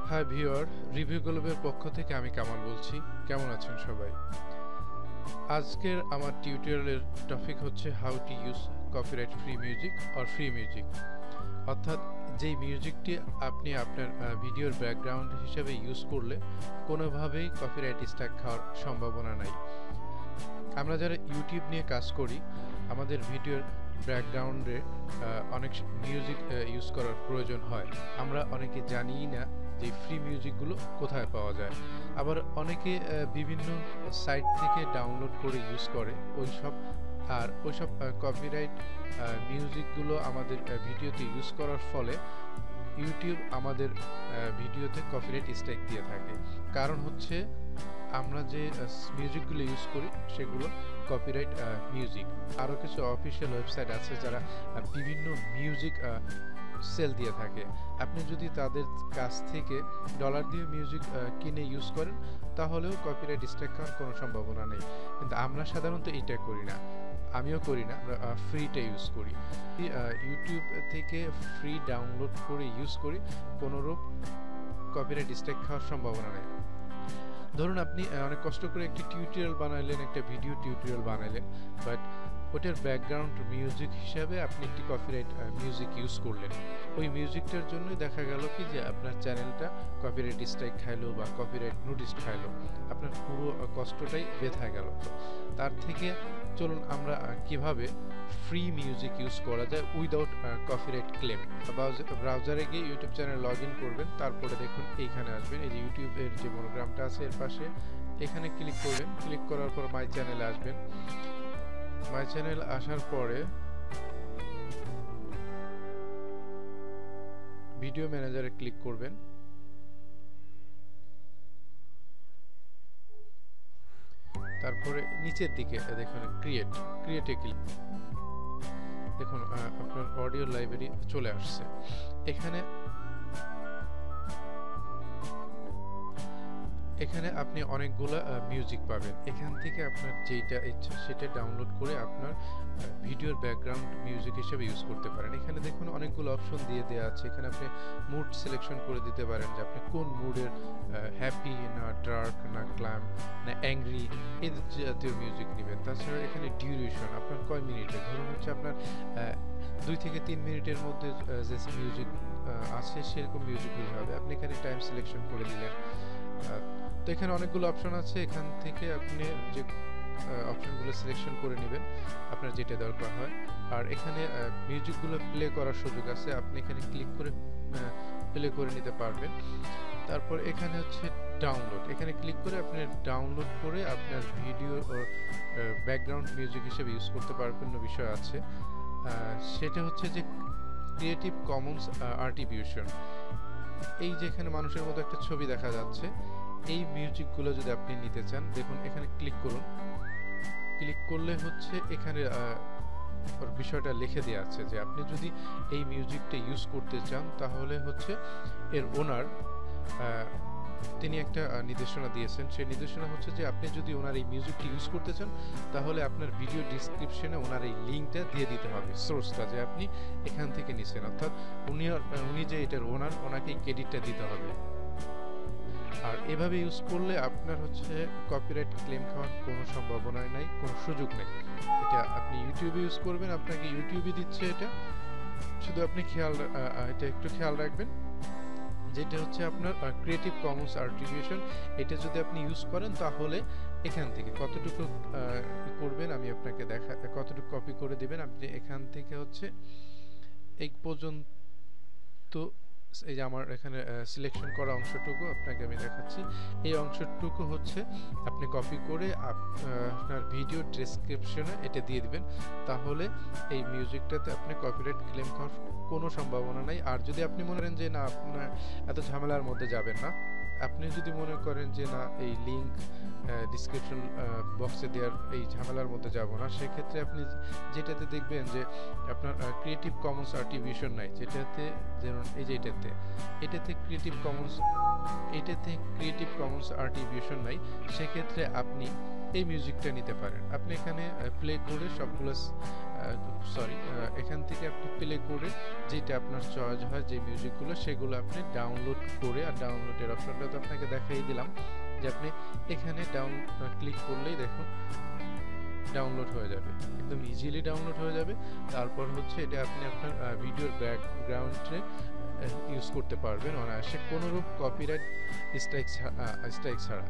High viewer, review গ্লোবের পক্ষ থেকে আমি কামাল বলছি। কেমন আছেন সবাই? আজকের আমার টিউটোরিয়ালের টপিক হচ্ছে how to use copyright free music or free music, অর্থাৎ যেই মিউজিকটি আপনি আপনার ভিডিওর ব্যাকগ্রাউন্ড হিসেবে ইউজ করলে কোনোভাবেই কপিরাইট স্ট্রাইক খাওয়ার সম্ভাবনা নাই। আমরা যারা ইউটিউব নিয়ে কাজ করি, আমাদের ভিডিওর ব্যাকগ্রাউন্ডে অনেক মিউজিক ইউজ করার প্রয়োজন হয়। আমরা অনেকে জানিই না যে ফ্রি মিউজিকগুলো কোথায় পাওয়া যায়। আবার অনেকে বিভিন্ন সাইট থেকে ডাউনলোড করে ইউজ করে ওইসব কপিরাইট মিউজিকগুলো আমাদের ভিডিওতে ইউজ করার ফলে ইউটিউব আমাদের ভিডিওতে কপিরাইট স্ট্রাইক দিয়ে থাকে। কারণ হচ্ছে আমরা যে মিউজিকগুলো ইউজ করি সেগুলো কপিরাইট মিউজিক। আরও কিছু অফিসিয়াল ওয়েবসাইট আছে যারা বিভিন্ন মিউজিক সেল দিয়ে থাকে। আপনি যদি তাদের কাছ থেকে ডলার দিয়ে মিউজিক কিনে ইউজ করেন তাহলেও কপিরাইট স্ট্রাইক হওয়ার কোনো সম্ভাবনা নেই। কিন্তু আমরা সাধারণত এটা করি না, আমিও করি না, আমরা ফ্রিটা ইউজ করি। ইউটিউব থেকে ফ্রি ডাউনলোড করে ইউজ করি, কোনোরূপ কপিরাইট স্ট্রাইক খাওয়ার সম্ভাবনা নেই। ধরুন আপনি অনেক কষ্ট করে একটি টিউটোরিয়াল বানাইলেন, একটা ভিডিও টিউটোরিয়াল বানাইলেন, বাট ওটার ব্যাকগ্রাউন্ড মিউজিক হিসাবে আপনি একটি কপিরাইট মিউজিক ইউজ করলেন। ওই মিউজিকটার জন্যই দেখা গেল কি যে আপনার চ্যানেলটা কপিরাইট স্ট্রাইক খাইলো বা কপিরাইট নোটিশ খাইলো, আপনার পুরো কষ্টটাই বৃথা গেল। তার থেকে চলুন আমরা কিভাবে ফ্রি মিউজিক ইউজ করা যায় উইদাউট কপিরাইট ক্লেম। ব্রাউজারে গিয়ে ইউটিউব চ্যানেল লগ ইন করবেন, তারপরে দেখুন এইখানে আসবেন, এই যে ইউটিউবের যে মনোগ্রামটা আছে এর পাশে এখানে ক্লিক করবেন। ক্লিক করার পর মাই চ্যানেলে আসবেন। মাই চ্যানেল আসার পরে ভিডিও ম্যানেজারে ক্লিক করবেন। তারপরে নিচের দিকে দেখুন ক্রিয়েটে ক্লিক। দেখুন আপনার অডিও লাইব্রেরি চলে আসছে। এখানে আপনি অনেকগুলো মিউজিক পাবেন। এখান থেকে আপনার যেটা ইচ্ছা সেটা ডাউনলোড করে আপনার ভিডিওর ব্যাকগ্রাউন্ড মিউজিক হিসেবে ইউজ করতে পারেন। এখানে দেখুন অনেকগুলো অপশন দিয়ে দেওয়া আছে। এখানে আপনি মুড সিলেকশন করে দিতে পারেন যে আপনি কোন মুডের, হ্যাপি না ডার্ক না ক্লাম না অ্যাংরি, এই জাতীয় মিউজিক নেবেন। তাছাড়া এখানে ডিউরেশন, আপনার কয় মিনিটের, ধরুন হচ্ছে আপনার 2 থেকে 3 মিনিটের মধ্যে যে মিউজিক আছে সেরকম মিউজিকগুলো হবে। আপনি এখানে টাইম সিলেকশন করে দিলেন। তো এখানে অনেকগুলো অপশন আছে, এখান থেকে আপনি যে অপশনগুলো সিলেকশন করে নেবেন আপনার যেটা দরকার হয়। আর এখানে মিউজিকগুলো প্লে করার সুযোগ আছে, আপনি এখানে ক্লিক করে প্লে করে নিতে পারবেন। তারপর এখানে হচ্ছে ডাউনলোড, এখানে ক্লিক করে আপনি ডাউনলোড করে আপনার ভিডিও ব্যাকগ্রাউন্ড মিউজিক হিসেবে ইউজ করতে পারবেন। বিষয় আছে সেটা হচ্ছে যে ক্রিয়েটিভ কমন্স আট্রিবিউশন। এই যেখানে মানুষের মতো একটা ছবি দেখা যাচ্ছে, এই মিউজিকগুলো যদি আপনি নিতে চান, দেখুন এখানে ক্লিক করুন। ক্লিক করলে হচ্ছে এখানে বিষয়টা লিখে দেওয়া আছে যে আপনি যদি এই মিউজিকটা ইউজ করতে চান তাহলে হচ্ছে এর ওনার তিনি একটা নির্দেশনা দিয়েছেন। সেই নির্দেশনা হচ্ছে যে আপনি যদি ওনার এই মিউজিকটি ইউজ করতে চান তাহলে আপনার ভিডিও ডিসক্রিপশনে ওনার এই লিঙ্কটা দিয়ে দিতে হবে, সোর্সটা যে আপনি এখান থেকে নিছেন, অর্থাৎ উনি যে এটার ওনার, ওনাকে ক্রেডিটটা দিতে হবে। আর এভাবে ইউজ করলে আপনার হচ্ছে কপিরাইট ক্লেম খাওয়ার কোনো সম্ভাবনাই নাই, কোনো সুযোগ নেই। এটা আপনি ইউটিউবে ইউজ করবেন, আপনাকে ইউটিউবে দিচ্ছে এটা, শুধু আপনি এটা একটু খেয়াল রাখবেন যেটা হচ্ছে আপনার ক্রিয়েটিভ কমন্স আট্রিবিউশন। এটা যদি আপনি ইউজ করেন তাহলে এখান থেকে কতটুকু করবেন আমি আপনাকে কতটুকু কপি করে দিবেন। আপনি এখান থেকে হচ্ছে এই পর্যন্ত, এই যে আমার এখানে সিলেকশন করা অংশটুকু আপনাকে আমি দেখাচ্ছি, এই অংশটুকু হচ্ছে আপনি কপি করে আপনার ভিডিও ডেসক্রিপশনে এটা দিয়ে দিবেন। তাহলে এই মিউজিকটাতে আপনি কপিরাইট ক্লেম করার কোনো সম্ভাবনা নাই। আর যদি আপনি মনে করেন যে না, আপনার এত ঝামেলার মধ্যে যাবেন না, আপনি যদি মনে করেন যে না এই লিঙ্ক ডিসক্রিপশন বক্সে দেওয়ার এই ঝামেলার মধ্যে যাব না, সেক্ষেত্রে আপনি যেটাতে দেখবেন যে আপনার ক্রিয়েটিভ কমন্স আট্রিবিউশন নাই, যেটাতে যেমন এই যে এটাতে ক্রিয়েটিভ কমন্স আট্রিবিউশন নাই, সেক্ষেত্রে আপনি এই মিউজিকটা নিতে পারেন। আপনি এখানে প্লে করে সবগুলো সরি, এখান থেকে আপনি প্লে করে যেটা আপনার চয়েস হয়, যে মিউজিকগুলো সেগুলো আপনি ডাউনলোড করে, আর ডাউনলোডের অপশনটা তো আপনাকে দেখাই দিলাম যে আপনি এখানে ক্লিক করলেই দেখুন ডাউনলোড হয়ে যাবে, একদম ইজিলি ডাউনলোড হয়ে যাবে। তারপর হচ্ছে এটা আপনি আপনার ভিডিওর ব্যাকগ্রাউন্ডে ইউজ করতে পারবেন অনায়াসে, কোনোরূপ কপিরাইট স্ট্রাইক ছাড়া।